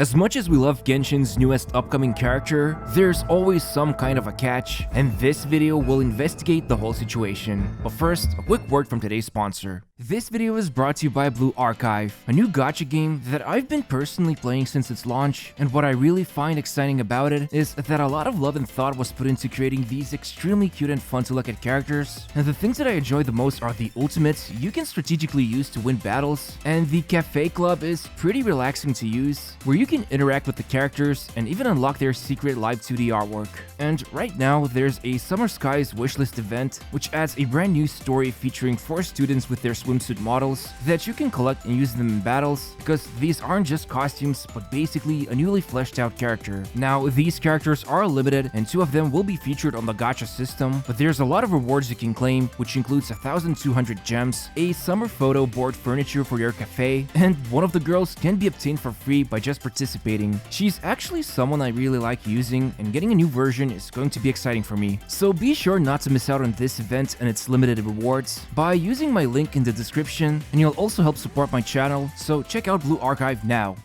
As much as we love Genshin's newest upcoming character, there's always some kind of a catch, and this video will investigate the whole situation. But first, a quick word from today's sponsor. This video is brought to you by Blue Archive, a new gacha game that I've been personally playing since its launch, and what I really find exciting about it is that a lot of love and thought was put into creating these extremely cute and fun to look at characters, and the things that I enjoy the most are the ultimates you can strategically use to win battles, and the Cafe Club is pretty relaxing to use, where you can interact with the characters and even unlock their secret live 2D artwork. And right now, there's a Summer Skies wishlist event, which adds a brand new story featuring 4 students with their swimsuit models that you can collect and use them in battles, because these aren't just costumes, but basically a newly fleshed out character. Now, these characters are limited, and 2 of them will be featured on the gacha system, but there's a lot of rewards you can claim, which includes 1,200 gems, a summer photo board furniture for your cafe, and one of the girls can be obtained for free by just participating. She's actually someone I really like using, and getting a new version is going to be exciting for me. So be sure not to miss out on this event and its limited rewards by using my link in the description, and you'll also help support my channel, so check out Blue Archive now.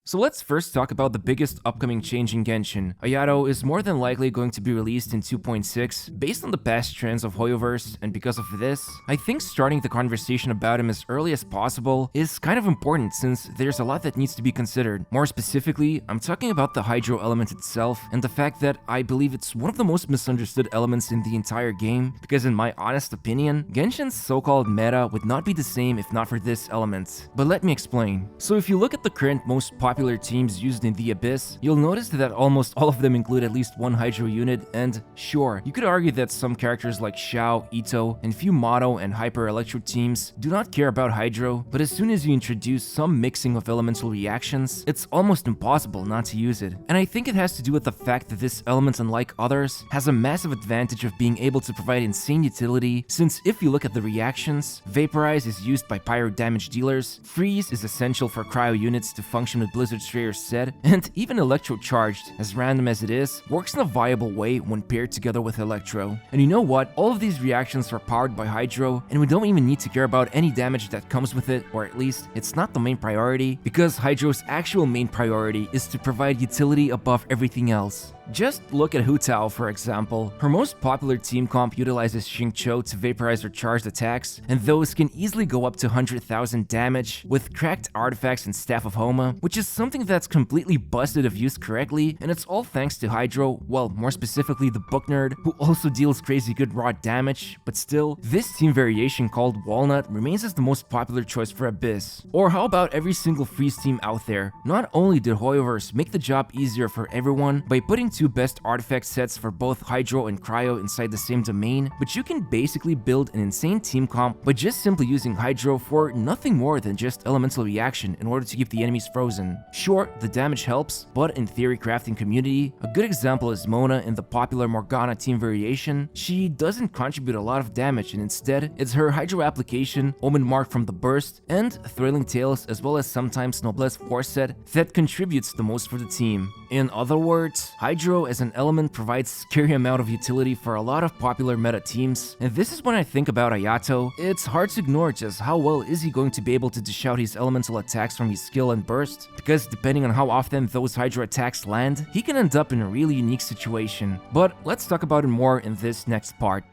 So let's first talk about the biggest upcoming change in Genshin. Ayato is more than likely going to be released in 2.6 based on the past trends of Hoyoverse, and because of this, I think starting the conversation about him as early as possible is kind of important since there's a lot that needs to be considered. More specifically, I'm talking about the Hydro element itself and the fact that I believe it's one of the most misunderstood elements in the entire game, because in my honest opinion, Genshin's so-called meta would not be the same if not for this element. But let me explain. So if you look at the current most popular teams used in the Abyss, you'll notice that almost all of them include at least one Hydro unit, and sure, you could argue that some characters like Xiao, Ito, and few Mono and Hyper Electro teams do not care about Hydro, but as soon as you introduce some mixing of elemental reactions, it's almost impossible not to use it. And I think it has to do with the fact that this element, unlike others, has a massive advantage of being able to provide insane utility, since if you look at the reactions, Vaporize is used by Pyro damage dealers, Freeze is essential for Cryo units to function with Blizzard Strayer's said, and even Electro Charged, as random as it is, works in a viable way when paired together with Electro. And you know what? All of these reactions are powered by Hydro, and we don't even need to care about any damage that comes with it, or at least, it's not the main priority, because Hydro's actual main priority is to provide utility above everything else. Just look at Hu Tao, for example. Her most popular team comp utilizes Xingqiu to vaporize her charged attacks, and those can easily go up to 100,000 damage with cracked artifacts and Staff of Homa, which is something that's completely busted if used correctly, and it's all thanks to Hydro, well, more specifically the Book Nerd, who also deals crazy good raw damage, but still, this team variation called Walnut remains as the most popular choice for Abyss. Or how about every single Freeze team out there? Not only did Hoyoverse make the job easier for everyone by putting 2 best artifact sets for both Hydro and Cryo inside the same domain, but you can basically build an insane team comp by just simply using Hydro for nothing more than just elemental reaction in order to keep the enemies frozen. Sure, the damage helps, but in theory crafting community, a good example is Mona in the popular Morgana team variation. She doesn't contribute a lot of damage, and instead, it's her Hydro application, Omen Mark from the Burst, and Thrilling Tales, as well as sometimes Noblesse Force set that contributes the most for the team. In other words, Hydro as an element provides scary amount of utility for a lot of popular meta teams, and this is when I think about Ayato. It's hard to ignore just how well is he going to be able to dish out his elemental attacks from his skill and burst, because depending on how often those Hydro attacks land, he can end up in a really unique situation. But let's talk about it more in this next part.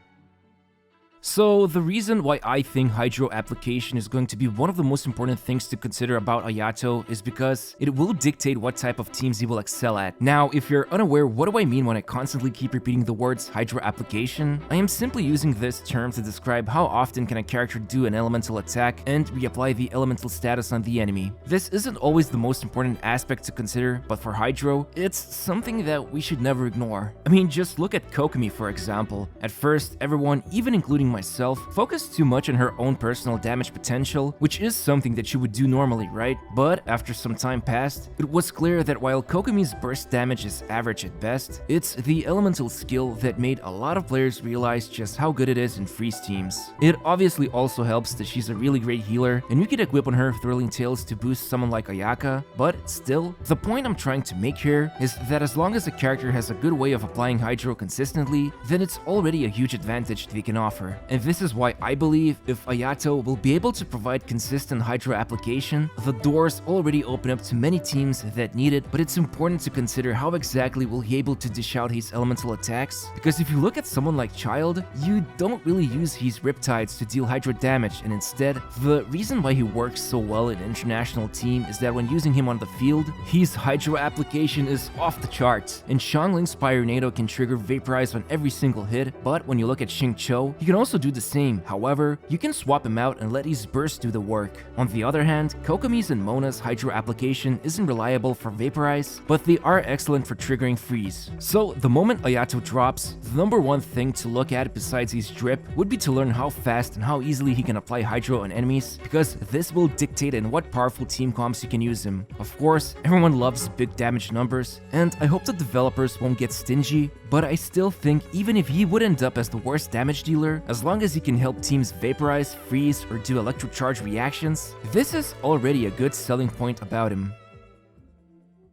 So the reason why I think Hydro application is going to be one of the most important things to consider about Ayato is because it will dictate what type of teams he will excel at. Now, if you're unaware, what do I mean when I constantly keep repeating the words Hydro application? I am simply using this term to describe how often can a character do an elemental attack and reapply the elemental status on the enemy. This isn't always the most important aspect to consider, but for Hydro, it's something that we should never ignore. I mean, just look at Kokomi, for example. At first, everyone, even including myself, focused too much on her own personal damage potential, which is something that she would do normally, right? But after some time passed, it was clear that while Kokomi's burst damage is average at best, it's the elemental skill that made a lot of players realize just how good it is in freeze teams. It obviously also helps that she's a really great healer, and you could equip on her Thrilling Tales to boost someone like Ayaka, but still, the point I'm trying to make here is that as long as a character has a good way of applying Hydro consistently, then it's already a huge advantage they can offer. and this is why I believe if Ayato will be able to provide consistent Hydro application, the doors already open up to many teams that need it, but it's important to consider how exactly will he able to dish out his elemental attacks, because if you look at someone like Child, you don't really use his Riptides to deal Hydro damage, and instead, the reason why he works so well in an international team is that when using him on the field, his Hydro application is off the charts, and Xiangling's Pyronado can trigger Vaporize on every single hit, but when you look at Xingqiu, he can also do the same. However, you can swap him out and let his burst do the work. On the other hand, Kokomi's and Mona's Hydro application isn't reliable for Vaporize, but they are excellent for triggering Freeze. So the moment Ayato drops, the number one thing to look at besides his drip would be to learn how fast and how easily he can apply Hydro on enemies, because this will dictate in what powerful team comps you can use him. Of course, everyone loves big damage numbers, and I hope the developers won't get stingy, but I still think even if he would end up as the worst damage dealer, as long as he can help teams Vaporize, Freeze, or do electrocharge reactions, this is already a good selling point about him.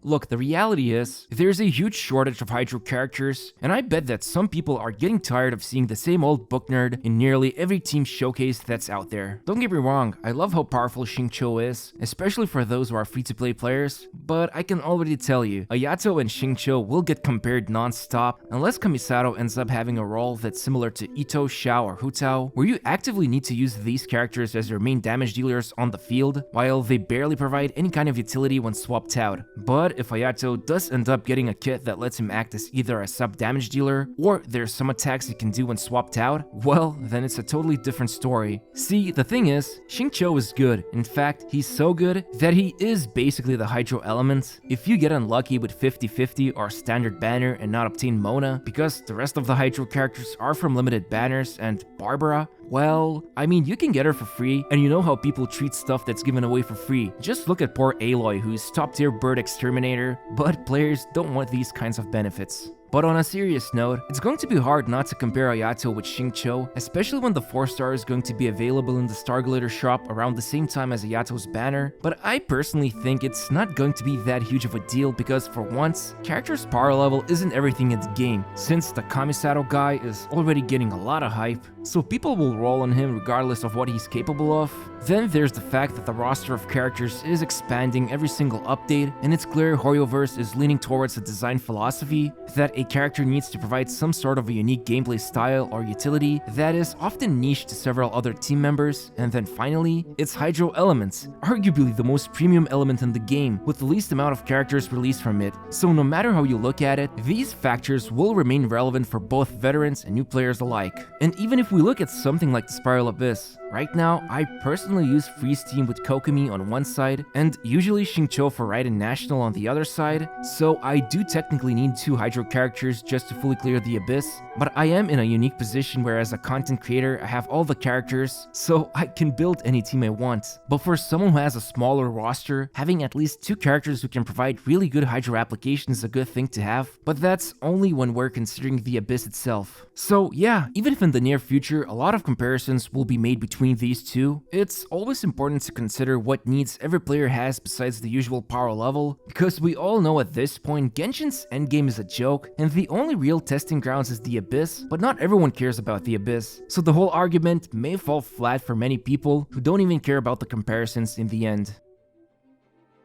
Look, the reality is, there's a huge shortage of Hydro characters, and I bet that some people are getting tired of seeing the same old book nerd in nearly every team showcase that's out there. Don't get me wrong, I love how powerful Xingqiu is, especially for those who are free-to-play players, but I can already tell you, Ayato and Xingqiu will get compared non-stop unless Kamisato ends up having a role that's similar to Ito, Xiao, or Hutao, where you actively need to use these characters as your main damage dealers on the field, while they barely provide any kind of utility when swapped out. But if Ayato does end up getting a kit that lets him act as either a sub damage dealer, or there's some attacks he can do when swapped out, well, then it's a totally different story. See, the thing is, Xingqiu is good. In fact, he's so good that he is basically the Hydro element. If you get unlucky with 50-50 or standard banner and not obtain Mona, because the rest of the Hydro characters are from limited banners and Barbara, well, I mean, you can get her for free, and you know how people treat stuff that's given away for free. Just look at poor Aloy, who's top tier bird exterminator, but players don't want these kinds of benefits. But on a serious note, it's going to be hard not to compare Ayato with Xingqiu, especially when the 4-star is going to be available in the Starglider shop around the same time as Ayato's banner, but I personally think it's not going to be that huge of a deal because for once, character's power level isn't everything in the game, since the Kamisato guy is already getting a lot of hype, so people will roll on him regardless of what he's capable of. Then there's the fact that the roster of characters is expanding every single update, and it's clear Hoyoverse is leaning towards a design philosophy that a character needs to provide some sort of a unique gameplay style or utility that is often niche to several other team members. And then finally, it's Hydro elements, arguably the most premium element in the game, with the least amount of characters released from it. So no matter how you look at it, these factors will remain relevant for both veterans and new players alike. And even if we look at something like the Spiral Abyss, right now, I personally use Freeze Team with Kokomi on one side, and usually Xingqiu for Raiden National on the other side, so I do technically need 2 Hydro characters just to fully clear the Abyss, but I am in a unique position where as a content creator, I have all the characters, so I can build any team I want. But for someone who has a smaller roster, having at least 2 characters who can provide really good Hydro application is a good thing to have, but that's only when we're considering the Abyss itself. So yeah, even if in the near future, a lot of comparisons will be made between these two, it's always important to consider what needs every player has besides the usual power level, because we all know at this point Genshin's endgame is a joke, and the only real testing grounds is the Abyss, but not everyone cares about the Abyss, so the whole argument may fall flat for many people who don't even care about the comparisons in the end.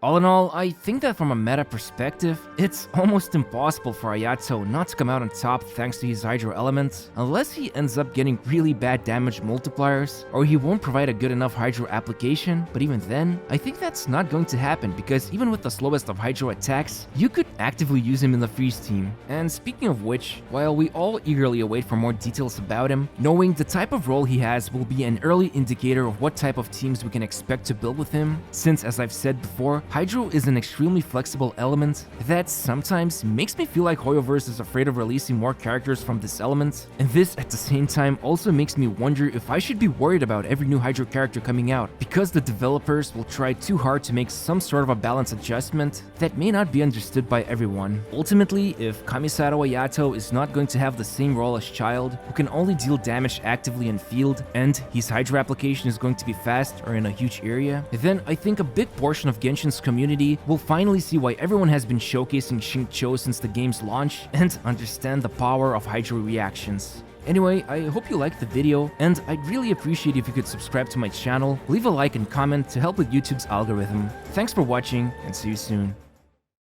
All in all, I think that from a meta perspective, it's almost impossible for Ayato not to come out on top thanks to his Hydro elements, unless he ends up getting really bad damage multipliers, or he won't provide a good enough Hydro application, but even then, I think that's not going to happen because even with the slowest of Hydro attacks, you could actively use him in the Freeze team. And speaking of which, while we all eagerly await for more details about him, knowing the type of role he has will be an early indicator of what type of teams we can expect to build with him, since as I've said before, Hydro is an extremely flexible element that sometimes makes me feel like Hoyoverse is afraid of releasing more characters from this element, and this at the same time also makes me wonder if I should be worried about every new Hydro character coming out, because the developers will try too hard to make some sort of a balance adjustment that may not be understood by everyone. Ultimately, if Kamisato Ayato is not going to have the same role as Child, who can only deal damage actively in field, and his Hydro application is going to be fast or in a huge area, then I think a big portion of Genshin's community will finally see why everyone has been showcasing Xingqiu since the game's launch and understand the power of Hydro reactions. Anyway, I hope you liked the video, and I'd really appreciate if you could subscribe to my channel, leave a like and comment to help with YouTube's algorithm. Thanks for watching, and see you soon.